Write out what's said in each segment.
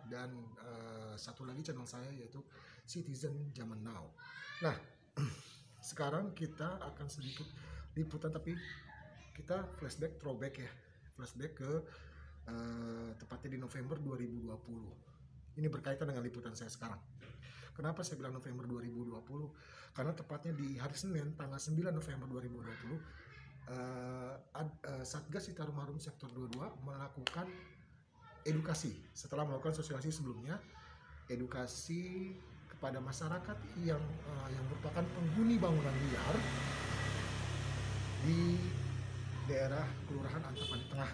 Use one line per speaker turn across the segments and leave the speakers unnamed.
dan satu lagi channel saya yaitu Citizen Zaman Now. Nah, sekarang kita akan sedikit liputan, tapi kita flashback, throwback ya, flashback ke tepatnya di November 2020. Ini berkaitan dengan liputan saya sekarang. Kenapa saya bilang November 2020? Karena tepatnya di hari Senin tanggal 9 November 2020 Satgas Citarum Harum Sektor 22 melakukan edukasi setelah melakukan sosialisasi sebelumnya, edukasi kepada masyarakat yang merupakan penghuni bangunan liar di daerah Kelurahan Antapani Tengah,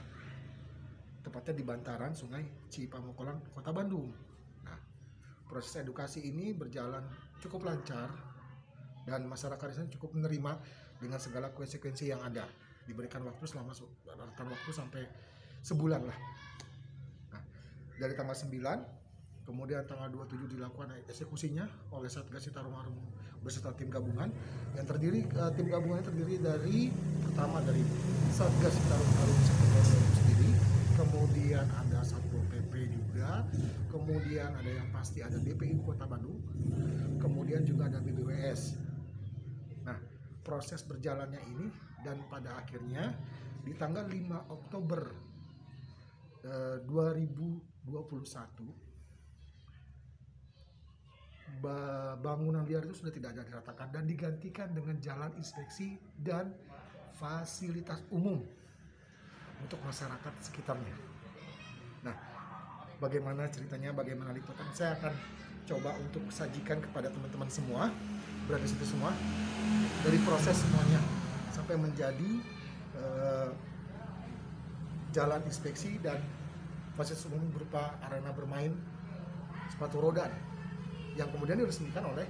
tepatnya di bantaran Sungai Cipamokolan, Kota Bandung. Nah, proses edukasi ini berjalan cukup lancar dan masyarakat di sana cukup menerima dengan segala konsekuensi yang ada. Diberikan waktu selama sampai sebulan lah. Nah, dari tanggal 9 kemudian tanggal 27 dilakukan eksekusinya oleh Satgas Citarum Harum beserta tim gabungan yang terdiri tim gabungan terdiri dari pertama dari Satgas Citarum Harum Sektor 22 sendiri, kemudian ada Satpol PP juga, kemudian ada yang pasti ada DPU Kota Bandung, kemudian juga ada BBWS. Nah, proses berjalannya ini dan pada akhirnya di tanggal 5 Oktober 2021 bangunan liar itu sudah tidak ada diratakan dan digantikan dengan jalan inspeksi dan fasilitas umum untuk masyarakat sekitarnya. Nah, bagaimana ceritanya, bagaimana liputan, saya akan coba untuk sajikan kepada teman-teman semua berada di situ semua, dari proses semuanya sampai menjadi jalan inspeksi dan fasilitas umum berupa arena bermain sepatu roda yang kemudian diresmikan oleh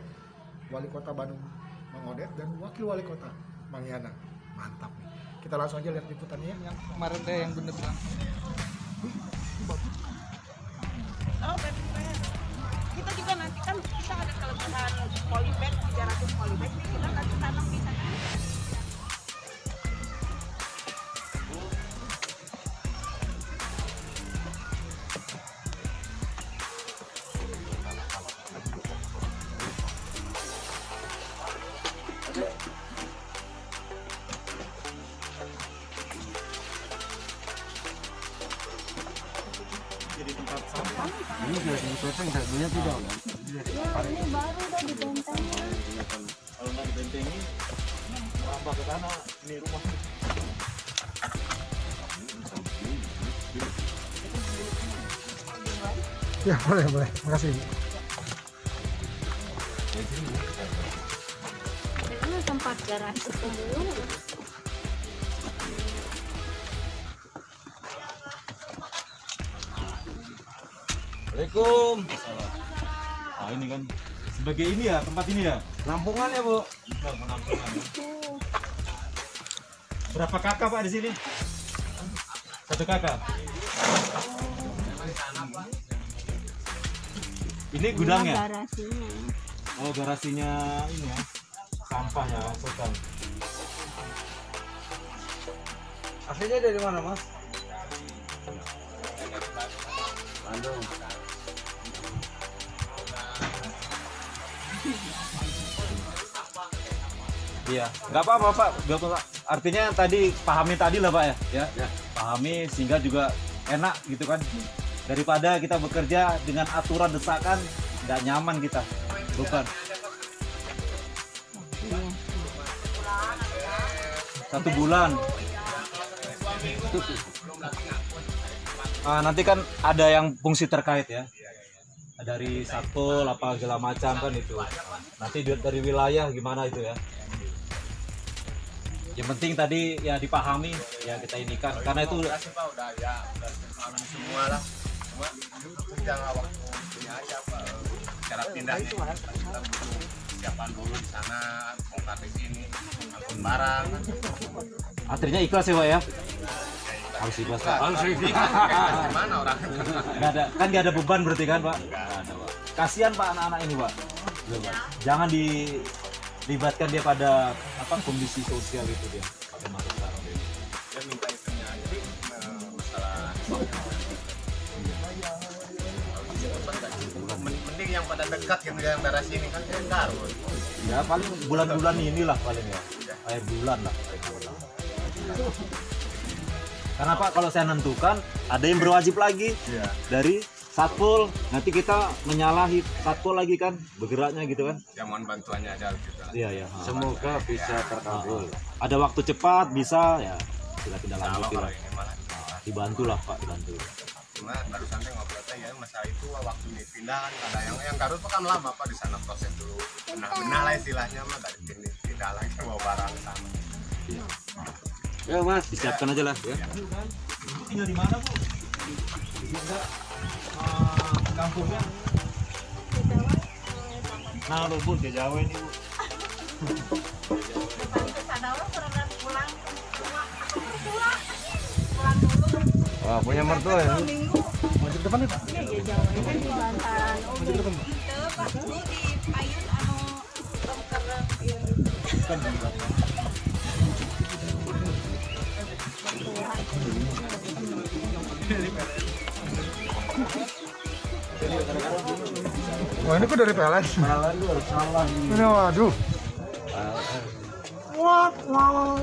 Wali Kota Bandung Mang Odet dan Wakil Wali Kota Mang Yana. Mantap nih. Kita langsung aja lihat liputannya yang kemarin deh yang bener bilang.
Oh, kita juga nanti kan kita ada kelebihan polybag 300 polybag nih, kita nanti tanam di sana.
Ini sudah dipotong, dagingnya tidak kan?
Ya, ini baru udah dibentengin.
Kalau nggak dibentengin, merambah ke sana, ini rumah.
Ya, boleh. Makasih.
Ini tempat garasi pemulung.
Assalamualaikum. Ah, ini kan sebagai ini ya, tempat ini ya, penampungan ya Bu. Penampungan. Berapa kakak Pak di sini? Satu kakak. Ini gudangnya?
Garasinya.
Oh, garasinya ini ya, sampah ya, maksudkan. Aslinya dari mana Mas? Bandung. Iya, nggak apa-apa Pak, nggak apa-apa. Artinya tadi pahami tadi lah Pak ya, pahami sehingga juga enak gitu kan. Daripada kita bekerja dengan aturan desakan, nggak nyaman kita, bukan. Satu bulan. Nanti kan ada yang fungsi terkait ya. Dari satpol apa segala macam kan itu. Nanti dari wilayah gimana itu ya. Yang penting tadi ya dipahami ya kita ini kan karena itu
udah ya semua lah, cuma jangan waktu ini aja Pak, cara pindahnya kita butuh siapaan dulu di sana, bongkar di sini, angkut barang.
artinya ikhlas ya Pak ya, harus ikhlas Pak.
Gimana orang?
Nggak ada beban berarti kan Pak. Kasihan Pak anak-anak ini Pak. Jangan dilibatkan dia pada kondisi sosial itu dia.
Dia minta itunya, jadi masalah pada dekat gitu ya, yang daerah sini kan Garut.
Ya paling bulan-bulan inilah paling ya. Akhir bulan lah. Karena Pak kalau saya nentukan ada yang berwajib lagi dari Satpol, nanti kita menyalahi Satpol lagi kan, bergeraknya gitu kan.
Ya mohon bantuannya aja gitu lah.
Iya ya.
Semoga bisa terkabul.
Ada waktu cepat bisa ya kita tidak
Kalau
lanjuti lah.
ini malah
Dibantu lah Pak, dibantu.
cuma baru sampai ngobrol ya masalah itu waktu dipindah kan ada yang Garut tuh kan lama Pak di sana proses dulu. Benar lah istilahnya mah dari sini pindah lagi bawa barang sama.
Ya Mas,
Disiapkan aja lah ya. Tinggal di mana Bu? Di sini kampungnya. Nah, Bu, ke Jawa ini Bu.
wah punya mertua ya.
Maju ke depan nih Pak.
Kan di bantaran. Oh,
Maju ke depan Pak.
Pas dulu di payun anu
Wah ini kok dari PLN?
Malah lu harus salah.
Ini waduh. Wow.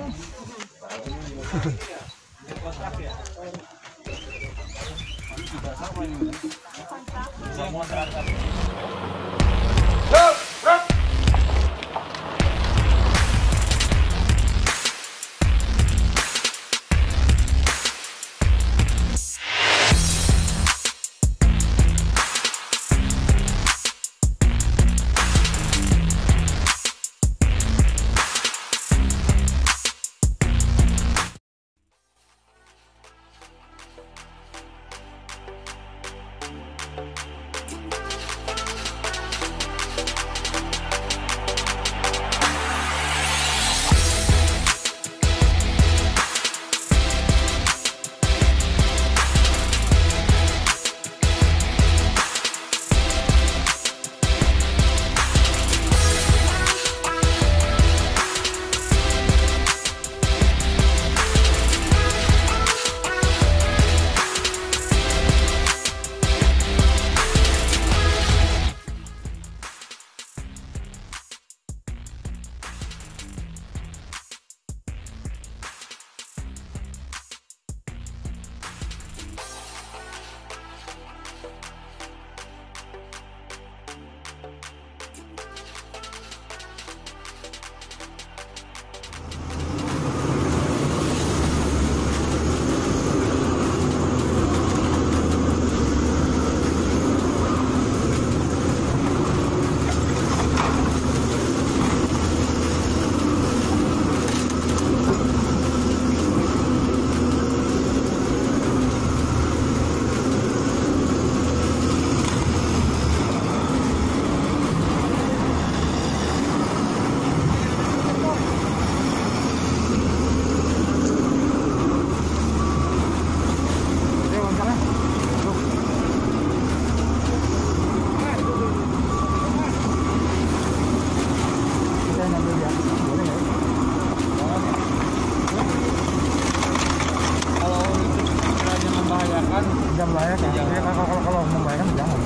Jam layak ya. Kalau membayangkan jangan.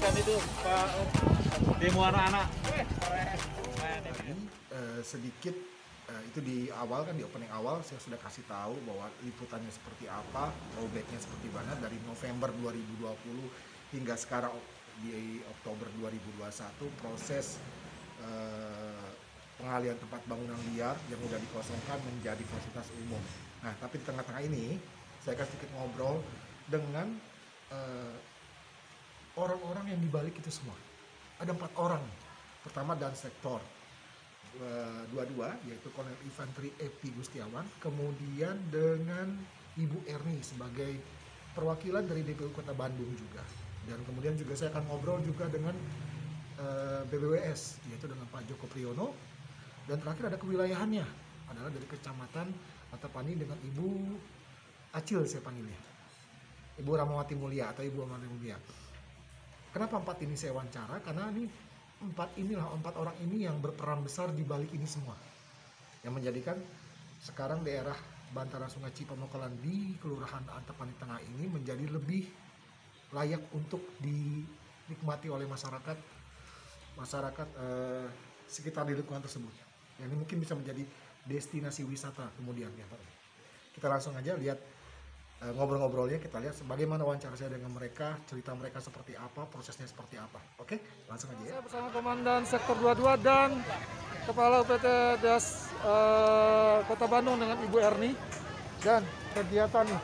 saksikan itu Pak demo anak-anak.
Sedikit itu di awal kan, di opening awal saya sudah kasih tahu bahwa liputannya seperti apa, rollbacknya seperti mana dari November 2020 hingga sekarang di Oktober 2021 proses pengalihan tempat bangunan liar yang sudah dikosongkan menjadi fasilitas umum. Nah, tapi di tengah-tengah ini saya akan sedikit ngobrol dengan orang-orang yang dibalik itu semua. Ada 4 orang. Pertama dan sektor dua-dua, yaitu Kolonel Infanteri Epi Gustiawan, kemudian dengan Ibu Erni sebagai perwakilan dari DPU Kota Bandung juga, dan kemudian juga saya akan ngobrol juga dengan BBWS, yaitu dengan Pak Joko Priyono, dan terakhir ada kewilayahannya adalah dari Kecamatan Antapani dengan Ibu Acil, saya panggilnya Ibu Ramawati Mulia atau Ibu Ramawati Mulia. Kenapa 4 ini saya wawancara? Karena ini 4 orang ini yang berperan besar di balik ini semua, yang menjadikan sekarang daerah bantaran Sungai Cipamokolan di Kelurahan Antapani Tengah ini menjadi lebih layak untuk dinikmati oleh masyarakat sekitar di lingkungan tersebut. Yang ini mungkin bisa menjadi destinasi wisata kemudian ya Pak. Kita langsung aja lihat ngobrol-ngobrolnya, kita lihat bagaimana wawancara saya dengan mereka, cerita mereka seperti apa, prosesnya seperti apa. Oke, langsung aja ya.
Saya bersama Komandan Sektor 22 dan Kepala UPT Das Kota Bandung dengan Ibu Erni. Dan kegiatan nih,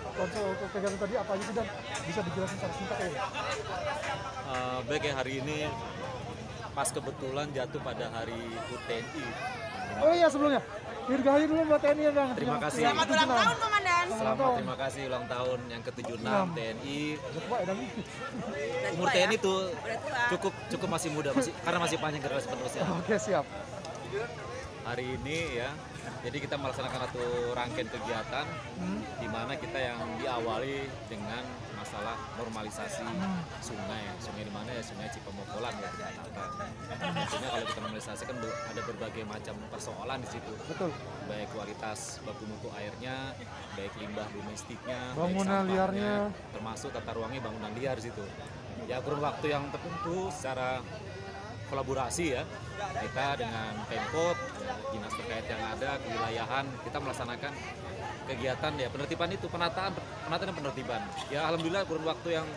kegiatan tadi apa aja sih, dan bisa dijelasin secara singkat ya?
Baik ya, hari ini pas kebetulan jatuh pada hari HUT TNI.
Oh iya, sebelumnya dirgahayu dulu buat TNI ya Bang.
Terima kasih.
Selamat ulang tahun Komandan.
Selamat, terima kasih ulang tahun yang ke-76 TNI. Umur
tua
TNI
ya?
tuh
Udah tua.
cukup masih muda, karena masih panjang generasi penerusnya.
Oke, siap.
Hari ini ya, jadi kita melaksanakan satu rangkaian kegiatan di mana kita yang diawali dengan masalah normalisasi sungai di mana ya, Sungai Cipamokolan ya. Tentunya kalau kita normalisasi kan ada berbagai macam persoalan di situ.
Betul.
Baik kualitas baku mutu airnya, baik limbah domestiknya,
Bangunan
baik
liarnya,
termasuk tata ruangnya bangunan liar di situ. Ya kurun waktu yang tertentu secara kolaborasi ya, kita dengan Pemkot, dinas terkait yang ada, kewilayahan, kita melaksanakan kegiatan ya penertiban itu, penataan dan penertiban. Ya alhamdulillah kurun waktu yang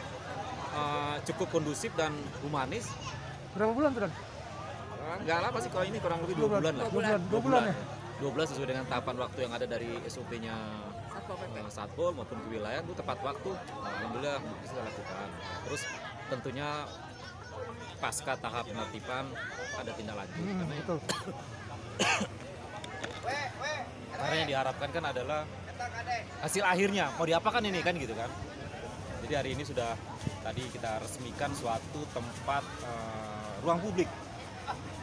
cukup kondusif dan humanis.
Berapa bulan tuh, Dan?
Nggak lama sih, kalau ini kurang lebih 2 bulan lah.
2 bulan ya?
2 bulan sesuai dengan tahapan waktu yang ada dari SOP-nya Satpol maupun kewilayahan, itu tepat waktu. Alhamdulillah bisa lakukan. Terus tentunya pasca tahap penertiban ada tindak lanjut.
Betul.
Karena yang diharapkan kan adalah hasil akhirnya mau diapakan ini kan gitu kan. Jadi hari ini sudah tadi kita resmikan suatu tempat ruang publik.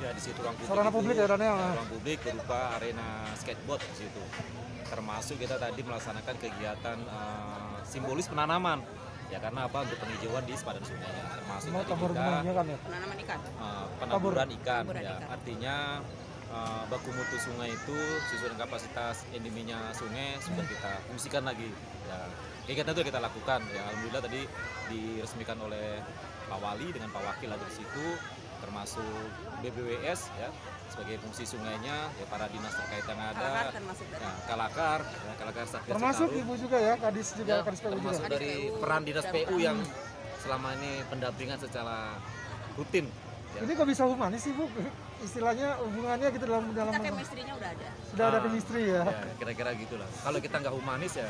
Ya di situ ruang publik.
Sarana
itu,
publik ya, Dan, ya?
ruang publik berupa arena skateboard di situ. Termasuk kita tadi melaksanakan kegiatan simbolis penanaman. Ya karena apa, untuk penghijauan di sepadan sungainya, termasuk tadi
tabur
kita
bunga kan ya?
Penanaman ikan.
penaburan ikan.
Taburan
Ya,
ikan.
artinya baku mutu sungai itu sesuai dengan kapasitas endeminya sungai sudah kita fungsikan lagi. Ya, kegiatan itu kita lakukan. Ya, alhamdulillah tadi diresmikan oleh Pak Wali dengan Pak Wakil ada di situ, termasuk BBWS ya sebagai fungsi sungainya, ya para dinas terkait yang ada.
Kalakar termasuk dari.
Ya, Kalakar Satgas
Termasuk
Citarum.
Ibu juga ya, Kadis juga,
Ya,
Kadis PU juga.
termasuk
Kadis
dari
PU
peran dinas
dan
PU yang selama ini pendampingan secara rutin. Ya.
Ini kok bisa humanis sih Bu? Istilahnya hubungannya gitu dalam
Kita chemistry-nya udah ada.
sudah ada chemistry ya.
Ya, kira-kira gitulah. Kalau kita nggak humanis ya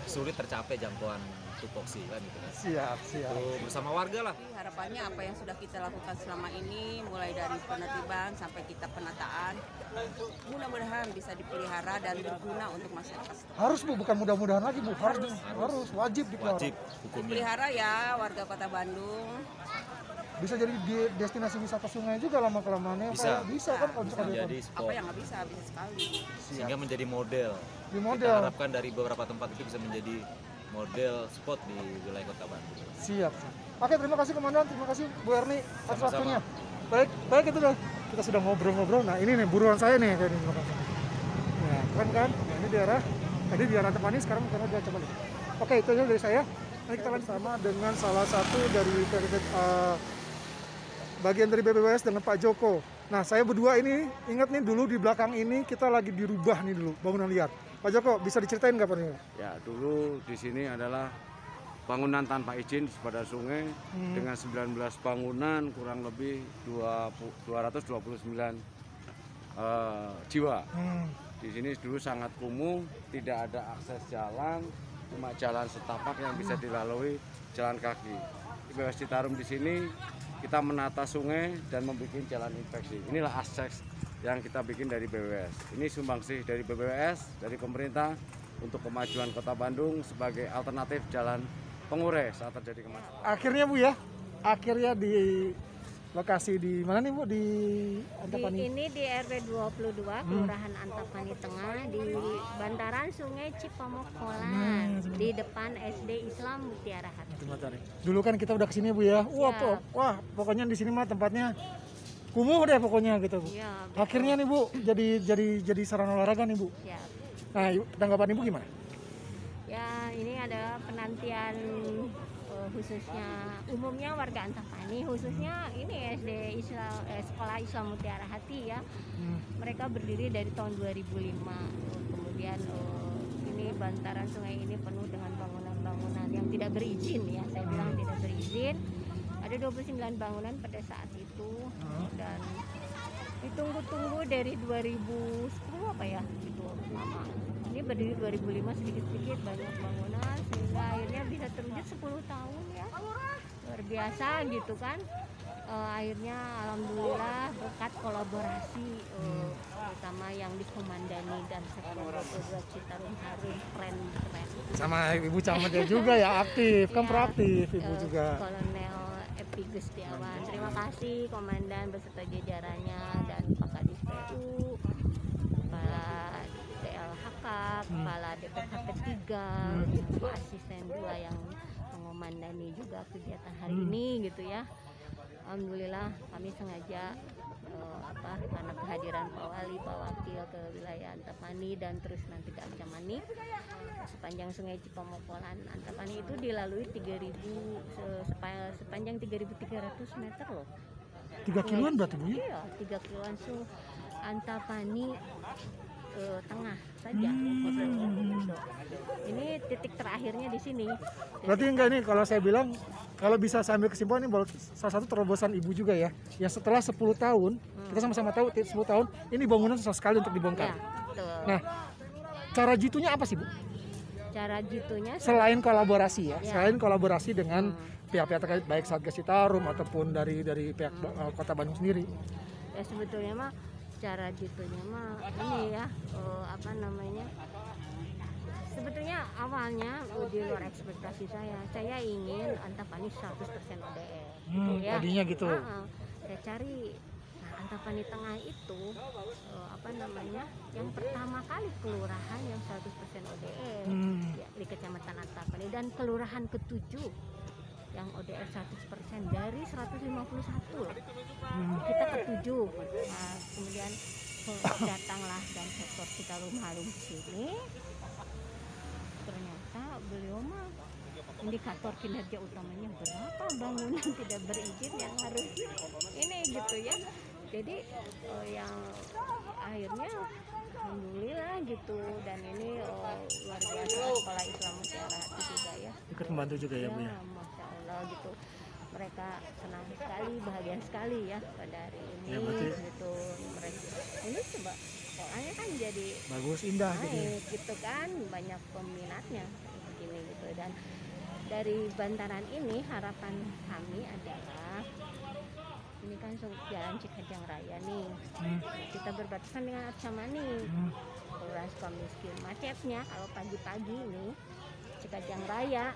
sulit tercapai jangkauan tupoksi kan gitu kan.
Siap.
Itu bersama warga lah.
Jadi harapannya apa yang sudah kita lakukan selama ini, mulai dari penertiban sampai kita penataan, mudah-mudahan bisa dipelihara dan berguna untuk masyarakat.
Harus Bu, bukan mudah-mudahan lagi Bu. Harus wajib dipelihara.
Wajib hukumnya.
Pelihara ya warga Kota Bandung.
Bisa jadi destinasi wisata sungai juga lama-kelamannya.
Bisa.
Bisa kan kalau misalkan
Menjadi
dia-
spot
Apa yang nggak bisa sekali.
sehingga menjadi model.
di
Kita
model.
harapkan dari beberapa tempat itu bisa menjadi model spot di wilayah Kota Bandung.
Siap. Oke, terima kasih Komandan, terima kasih Bu Erni atas
Sama-sama.
waktunya. Baik itu dah. Kita sudah ngobrol-ngobrol. Nah, ini nih buruan saya nih kayak ini. Nah, keren kan? Nah, ini daerah tadi di arah Antapani, sekarang karena dia coba lihat. Oke, itu aja dari saya. Nanti kita lanjut sama dengan salah satu dari bagian dari BPWS dengan Pak Joko. Nah, saya berdua ini ingat nih dulu di belakang ini kita lagi dirubah nih dulu bangunan liar. Pak Joko, bisa diceritain nggak Pak?
Ya, dulu di sini adalah bangunan tanpa izin di sepadan sungai dengan 19 bangunan, kurang lebih 229 jiwa. Di sini dulu sangat kumuh, tidak ada akses jalan, cuma jalan setapak yang bisa dilalui jalan kaki. Di BPWS Citarum di sini kita menata sungai dan membuat jalan infeksi. Inilah akses yang kita bikin dari BPWS. Ini sumbangsih dari BPWS, dari pemerintah untuk kemajuan Kota Bandung sebagai alternatif jalan pengurai saat terjadi kemacetan.
Akhirnya Bu ya, akhirnya di lokasi di mana nih Bu? Di Antapani?
Ini di RW 22, Kelurahan Antapani Tengah, di bantaran Sungai Cipamokolan, di depan SD Islam Mutiara Hati.
Dulu kan kita udah kesini Bu ya. Wah, pokoknya di sini mah tempatnya kumuh deh pokoknya gitu Bu.
Ya,
Akhirnya nih Bu, jadi sarana olahraga nih Bu.
ya.
Nah, tanggapan Ibu gimana?
Ya, ini adalah penantian khususnya umumnya warga Antapani, khususnya ini SD Islam, Sekolah Islam Mutiara Hati ya. Mereka berdiri dari tahun 2005. Kemudian ini bantaran sungai ini penuh dengan bangunan-bangunan yang tidak berizin ya. Saya bilang tidak berizin. Ada 29 bangunan pada saat itu dan ditunggu-tunggu dari 2010 apa ya gitu lama. Ini berdiri 2005 sedikit-sedikit banyak bangunan sehingga akhirnya bisa terwujud 10 tahun ya. Luar biasa gitu kan. Akhirnya alhamdulillah berkat kolaborasi terutama yang dikomandani dan sektor 22 Citarum Harum keren.
Sama Ibu Camatnya juga ya aktif, kan
Ya,
proaktif Ibu juga.
Kolonel Epi Gustiawan. Terima kasih Komandan beserta jajarannya dan Pak Kadis PU, Kepala DLHK, Kepala DPKP 3, asisten 2 yang mengomandani juga kegiatan hari ini gitu ya. Alhamdulillah kami sengaja karena kehadiran Pak Wali, Pak Wakil ke wilayah Antapani dan terus nanti ke Acamani sepanjang Sungai Cipamokolan Antapani itu dilalui 3.000 sepanjang 3.300 meter loh.
3 kiloan berarti Bu ya?
Iya, 3 kiloan Antapani tengah saja. Ini titik terakhirnya di sini.
Berarti enggak ini kalau saya bilang kalau bisa saya ambil kesimpulan ini salah satu terobosan Ibu juga ya. Ya setelah 10 tahun, kita sama-sama tahu 10 tahun ini bangunan susah sekali untuk dibongkar.
Ya, betul.
Nah, cara jitunya apa sih Bu?
Cara jitunya
Selain kolaborasi ya,
Ya.
selain kolaborasi dengan pihak-pihak terkait baik Satgas Citarum ataupun dari pihak Kota Bandung sendiri.
ya sebetulnya mah cara jitunya mah ini ya sebetulnya awalnya di luar ekspektasi saya ingin Antapani 100% ODR gitu ya.
Tadinya gitu.
Saya cari Antapani Tengah itu yang pertama kali kelurahan yang 100% ODR ya, di Kecamatan Antapani dan kelurahan ke-7 yang ODR 100% dari 151 loh. Kita ke-7. Nah, kemudian datanglah dan sektor Citarum Harum ke sini. Ternyata beliau mah indikator kinerja utamanya berapa bangunan tidak berizin yang harus ini gitu ya. Jadi yang akhirnya alhamdulillah gitu dan ini luar biasa Sekolah Islam Mutiara Hati juga ya.
Ikut membantu juga ya Bu ya.
Masya Allah gitu. Mereka senang sekali, bahagia sekali ya pada hari ini
Ya, berarti
gitu. Mereka ini coba soalnya kan jadi
bagus, indah gitu.
naik gitu kan, banyak peminatnya begini gitu. Dan dari bantaran ini harapan kami adalah ini kan jalan Cikajang Raya nih, kita berbatasan dengan Acamani, Kelurahan Sukamiskin. Macetnya kalau pagi-pagi nih Cikajang Raya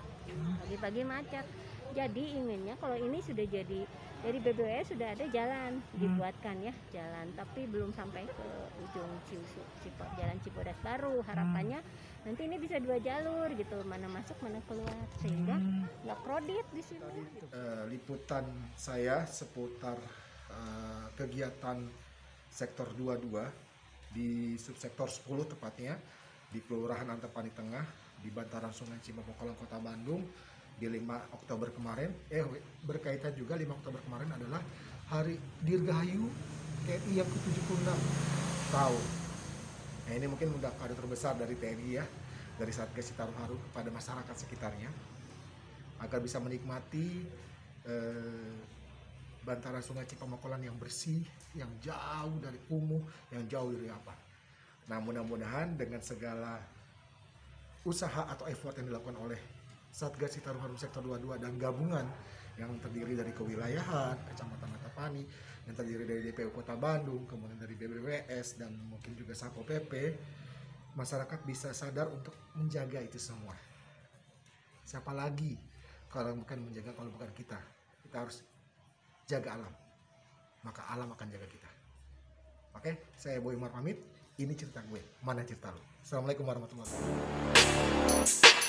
pagi-pagi macet. Jadi inginnya kalau ini sudah jadi dari BPWS sudah ada jalan dibuatkan ya jalan, tapi belum sampai ke ujung jalan Cibodas Baru. Harapannya nanti ini bisa 2 jalur gitu, mana masuk mana keluar sehingga nggak krodit di sini.
Liputan saya seputar kegiatan sektor 22 di subsektor 10 tepatnya di Kelurahan Antapani Tengah di bantaran Sungai Cipamokolan Kota Bandung di 5 Oktober kemarin, berkaitan juga 5 Oktober kemarin adalah Hari Dirgahayu TNI yang ke-76 tahun. Nah ini mungkin udah kado terbesar dari TNI ya, dari Satgas Citarum Harum kepada masyarakat sekitarnya, agar bisa menikmati bantaran Sungai Cipamokolan yang bersih, yang jauh dari kumuh, yang jauh dari apa. Nah mudah-mudahan dengan segala usaha atau effort yang dilakukan oleh Satgas Citarum Harum Sektor 22 dan gabungan yang terdiri dari kewilayahan, Kecamatan Antapani, yang terdiri dari DPU Kota Bandung, kemudian dari BBWS dan mungkin juga Satpol PP, masyarakat bisa sadar untuk menjaga itu semua. Siapa lagi kalau bukan menjaga, kalau bukan kita? Kita harus jaga alam, maka alam akan jaga kita. Oke, saya Boy Umar pamit. Ini cerita gue, mana cerita lo? Assalamualaikum warahmatullahi wabarakatuh.